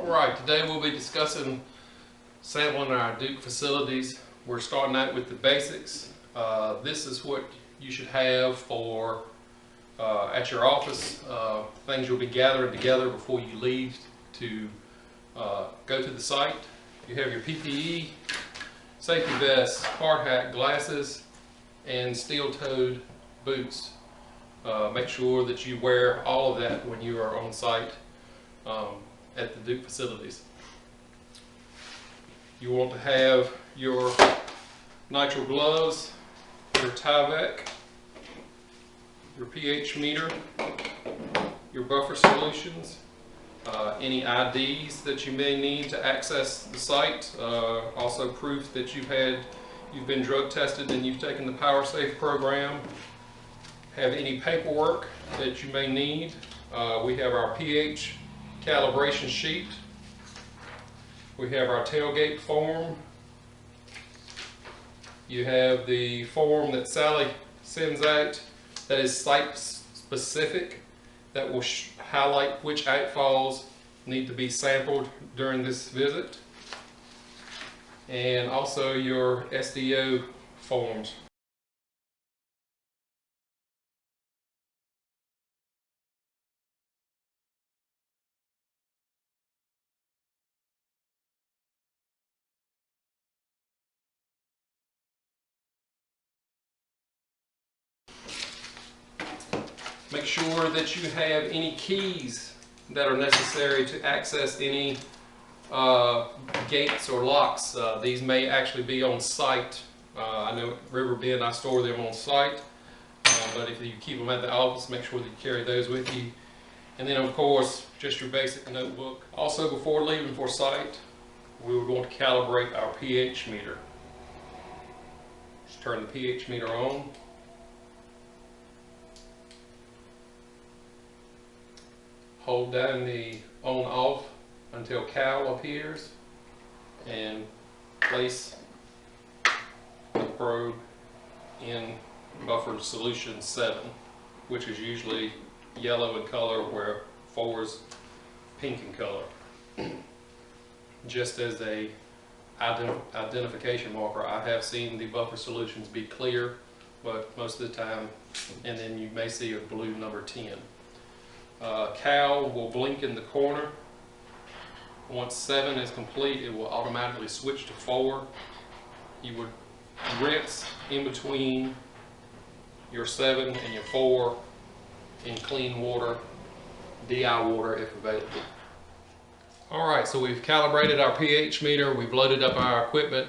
Alright, today we'll be discussing sampling our Duke facilities. We're starting out with the basics. This is what you should have for at your office, things you'll be gathering together before you leave to go to the site. You have your PPE, safety vest, hard hat, glasses, and steel-toed boots. Make sure that you wear all of that when you are on site at the Duke facilities. You want to have your nitrile gloves, your Tyvek, your pH meter, your buffer solutions, any IDs that you may need to access the site, also proof that you've been drug tested and you've taken the PowerSafe program. Have any paperwork that you may need. We have our pH calibration sheet. We have our tailgate form. You have the form that Sally sends out that is site specific, that will highlight which outfalls need to be sampled during this visit, and also your SDO forms. Make sure that you have any keys that are necessary to access any gates or locks. These may actually be on site. I know at River Bend I store them on site, but if you keep them at the office, make sure that you carry those with you. And then of course, just your basic notebook. Also, before leaving for site, we would want to calibrate our pH meter. Just turn the pH meter on. Hold down the on-off until Cal appears, and place the probe in buffer solution 7, which is usually yellow in color where 4 is pink in color. Just as a identification marker, I have seen the buffer solutions be clear, but most of the time, and then you may see a blue number 10. Cal will blink in the corner. Once 7 is complete, it will automatically switch to 4. You would rinse in between your 7 and your 4 in clean water, DI water if available. Alright, so we've calibrated our pH meter, we've loaded up our equipment.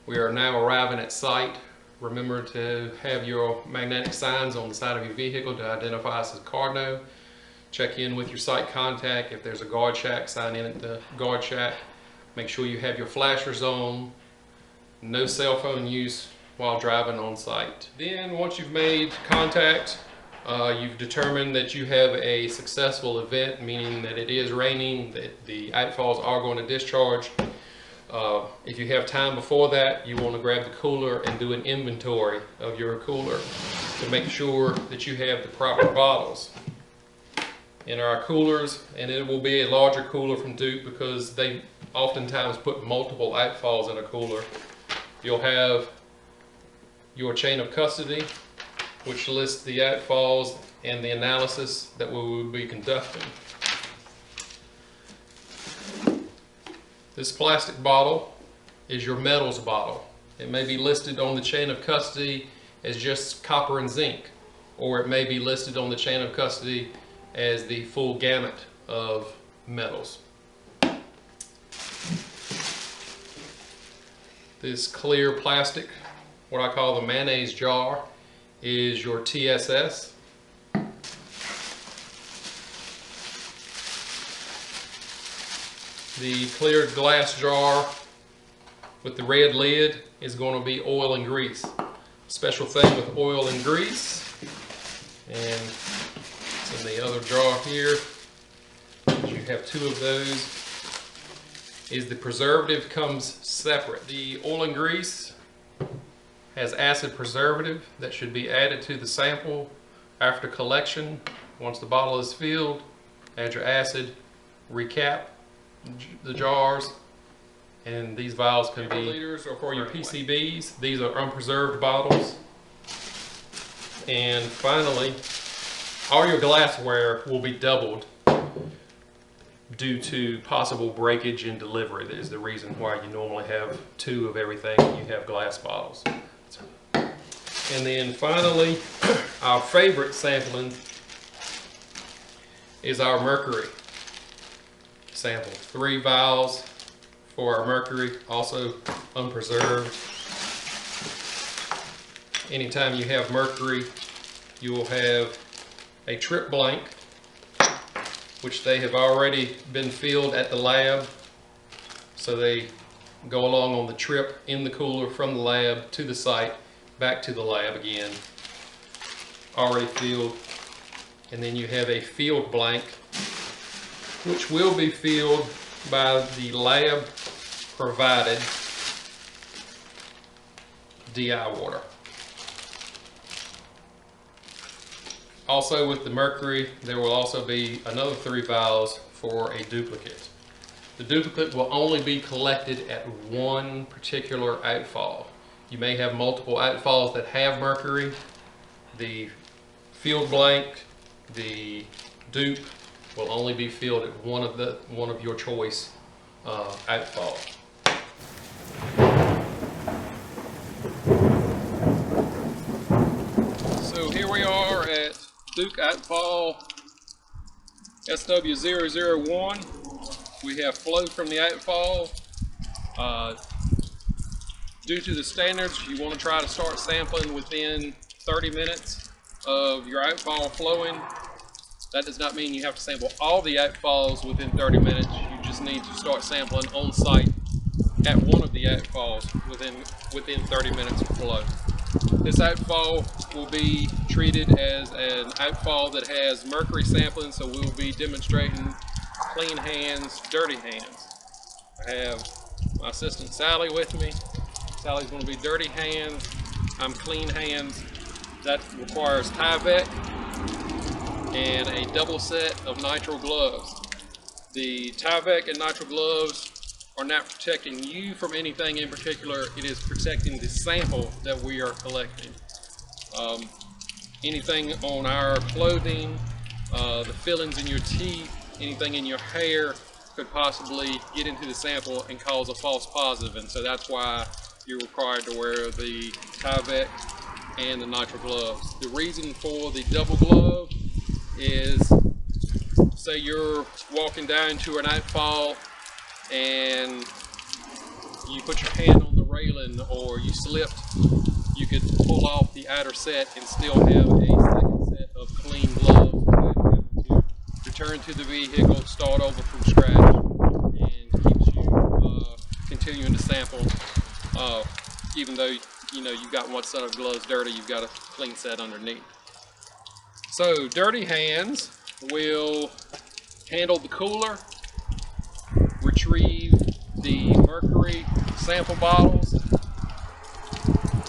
We are now arriving at site. Remember to have your magnetic signs on the side of your vehicle to identify us as Cardno. Check in with your site contact. If there's a guard shack, sign in at the guard shack. Make sure you have your flashers on. No cell phone use while driving on site. Then once you've made contact, you've determined that you have a successful event, meaning that it is raining, that the outfalls are going to discharge. If you have time before that, you want to grab the cooler and do an inventory of your cooler to make sure that you have the proper bottles in our coolers. And it will be a larger cooler from Duke because they oftentimes put multiple outfalls in a cooler. You'll have your chain of custody, which lists the outfalls and the analysis that we will be conducting. This plastic bottle is your metals bottle. It may be listed on the chain of custody as just copper and zinc, or it may be listed on the chain of custody as the full gamut of metals. This clear plastic, what I call the mayonnaise jar, is your TSS. The clear glass jar with the red lid is going to be oil and grease. Special thing with oil and grease, and it's in the other jar here, you have 2 of those, is the preservative comes separate. The oil and grease has acid preservative that should be added to the sample after collection. Once the bottle is filled, add your acid, recap, the jars, and these vials can be liters or for your PCBs. These are unpreserved bottles. And finally, all your glassware will be doubled due to possible breakage in delivery. That is the reason why you normally have 2 of everything. You have glass bottles. And then finally, our favorite sampling is our mercury sample. 3 vials for our mercury, also unpreserved. Anytime you have mercury, you will have a trip blank, which they have already been filled at the lab. So they go along on the trip in the cooler from the lab to the site, back to the lab again, already filled. And then you have a field blank, which will be filled by the lab provided DI water. Also with the mercury, there will also be another 3 vials for a duplicate. The duplicate will only be collected at one particular outfall. You may have multiple outfalls that have mercury. The field blank, the dupe, will only be filled at one of your choice outfall. So here we are at Duke outfall SW001. We have flow from the outfall. Due to the standards, you want to try to start sampling within 30 minutes of your outfall flowing. That does not mean you have to sample all the outfalls within 30 minutes. You just need to start sampling on site at one of the outfalls within 30 minutes of flow. This outfall will be treated as an outfall that has mercury sampling, so we will be demonstrating clean hands, dirty hands. I have my assistant Sally with me. Sally's going to be dirty hands, I'm clean hands. That requires Tyvek and a double set of nitrile gloves. The Tyvek and nitrile gloves are not protecting you from anything in particular, it is protecting the sample that we are collecting. Anything on our clothing, the fillings in your teeth, anything in your hair could possibly get into the sample and cause a false positive, and so that's why you're required to wear the Tyvek and the nitrile gloves. The reason for the double glove is, say you're walking down to an outfall and you put your hand on the railing or you slipped, you could pull off the outer set and still have a second set of clean gloves without having to return to the vehicle, start over from scratch, and keeps you continuing to sample. Even though you've got one set of gloves dirty, you've got a clean set underneath. So dirty hands will handle the cooler, retrieve the mercury sample bottles,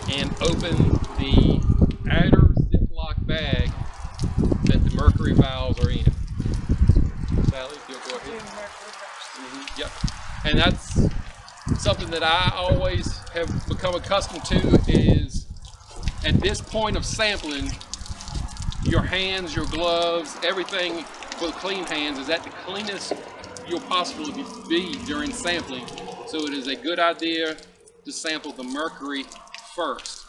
and open the outer Ziploc bag that the mercury vials are in. Sally, if you'll go ahead. Yep. And that's something that I always have become accustomed to, is at this point of sampling, your hands, your gloves, everything for the clean hands is at the cleanest you'll possibly be during sampling. So it is a good idea to sample the mercury first.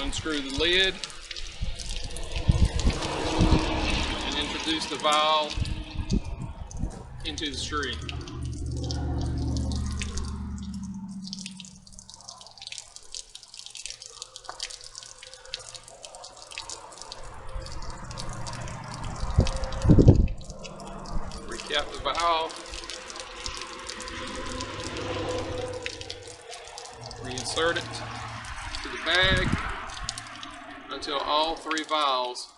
Unscrew the lid and introduce the vial into the stream. Recap the vial. Reinsert it to the bag until until all 3 vials.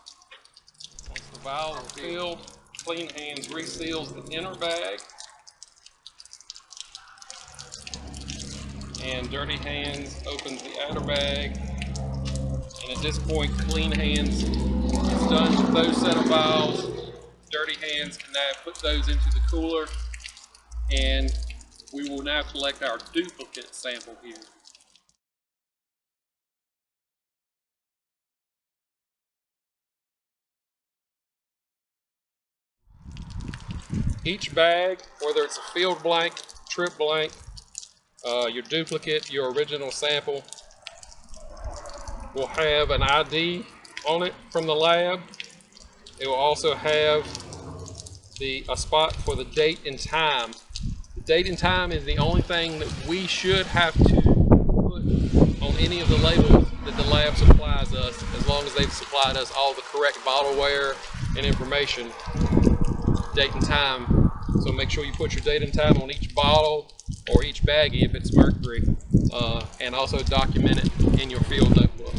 Once the vials are filled, Clean Hands reseals the inner bag, and Dirty Hands opens the outer bag. And at this point, Clean Hands is done with those set of vials. Dirty Hands can now put those into the cooler, and we will now collect our duplicate sample here. Each bag, whether it's a field blank, trip blank, your duplicate, your original sample, will have an ID on it from the lab. It will also have a spot for the date and time. The date and time is the only thing that we should have to put on any of the labels that the lab supplies us, as long as they've supplied us all the correct bottleware and information, date and time. So make sure you put your date and time on each bottle or each baggie if it's mercury, and also document it in your field notebook.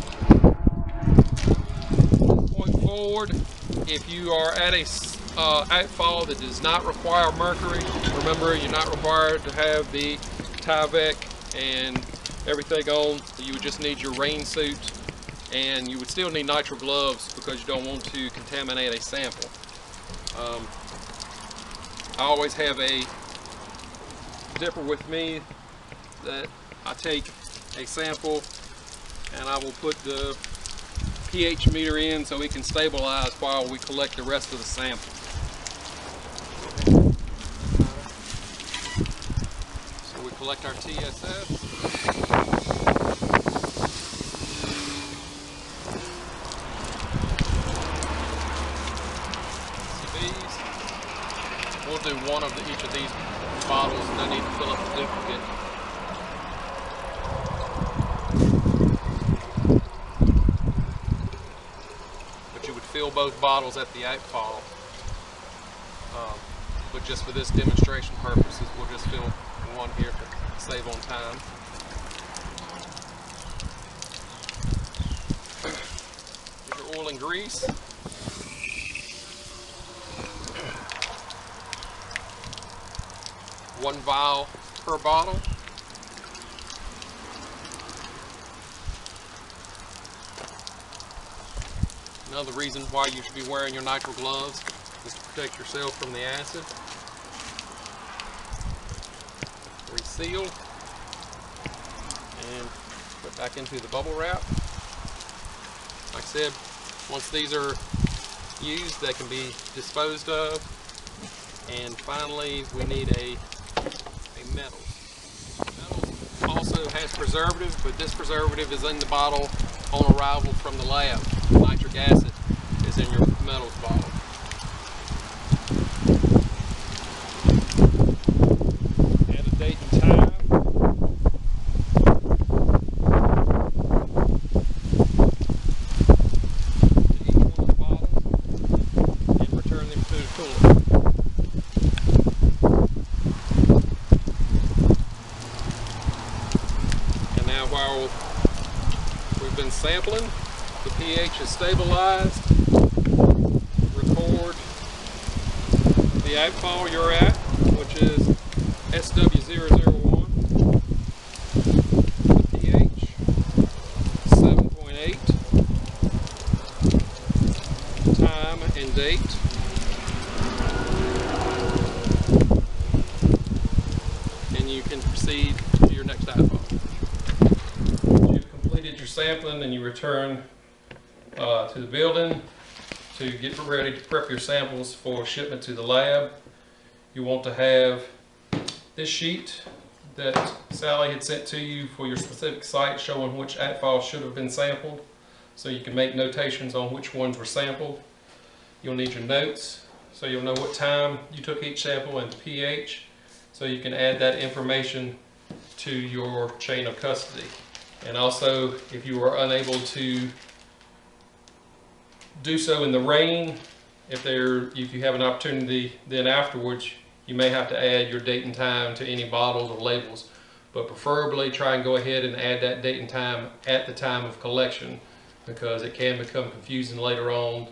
Going forward, if you are at a outfall that does not require mercury, remember you're not required to have the Tyvek and everything on. You would just need your rain suit, and you would still need nitrile gloves because you don't want to contaminate a sample. I always have a dipper with me that I take a sample, and I will put the pH meter in so we can stabilize while we collect the rest of the sample. So we collect our TSS. We'll do one of each of these bottles, and I need to fill up the duplicate. But you would fill both bottles at the outfall. But just for this demonstration purposes, we'll just fill one here to save on time. Here's your oil and grease. One vial per bottle. Another reason why you should be wearing your nitrile gloves is to protect yourself from the acid. Reseal and put back into the bubble wrap. Like I said, once these are used, they can be disposed of. And finally, we need a metal. Metal also has preservative, but this preservative is in the bottle on arrival from the lab. Nitric acid is in your metals bottle. Add a date and time. To each one of the bottles and return them to the cooler. While we've been sampling, the pH is stabilized. Record the outfall you're at, which is SW001. The pH 7.8. Time and date. And you can proceed to your next outfall. Your sampling, and you return to the building to get ready to prep your samples for shipment to the lab. You want to have this sheet that Sally had sent to you for your specific site showing which outfall should have been sampled, so you can make notations on which ones were sampled. You'll need your notes so you'll know what time you took each sample and the pH, so you can add that information to your chain of custody. And also, if you are unable to do so in the rain, if you have an opportunity then afterwards, you may have to add your date and time to any bottles or labels. But preferably try and go ahead and add that date and time at the time of collection, because it can become confusing later on.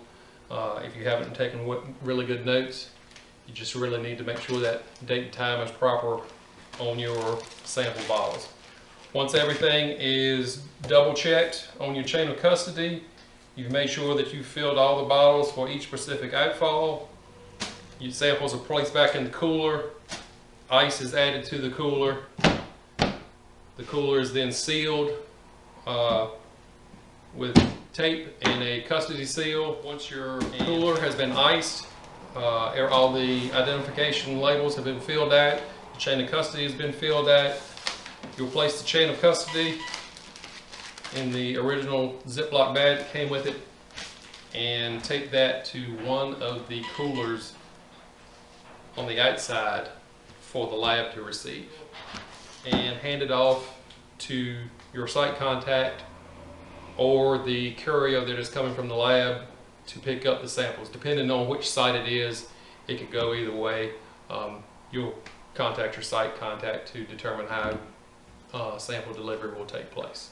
If you haven't taken really good notes, you just really need to make sure that date and time is proper on your sample bottles. Once everything is double checked on your chain of custody, you've made sure that you've filled all the bottles for each specific outfall. Your samples are placed back in the cooler. Ice is added to the cooler. The cooler is then sealed with tape and a custody seal. Once your cooler has been iced, all the identification labels have been filled out, the chain of custody has been filled out. You'll place the chain of custody in the original Ziploc bag that came with it and take that to one of the coolers on the outside for the lab to receive, and hand it off to your site contact or the courier that is coming from the lab to pick up the samples. Depending on which site it is, it could go either way. You'll contact your site contact to determine how sample delivery will take place.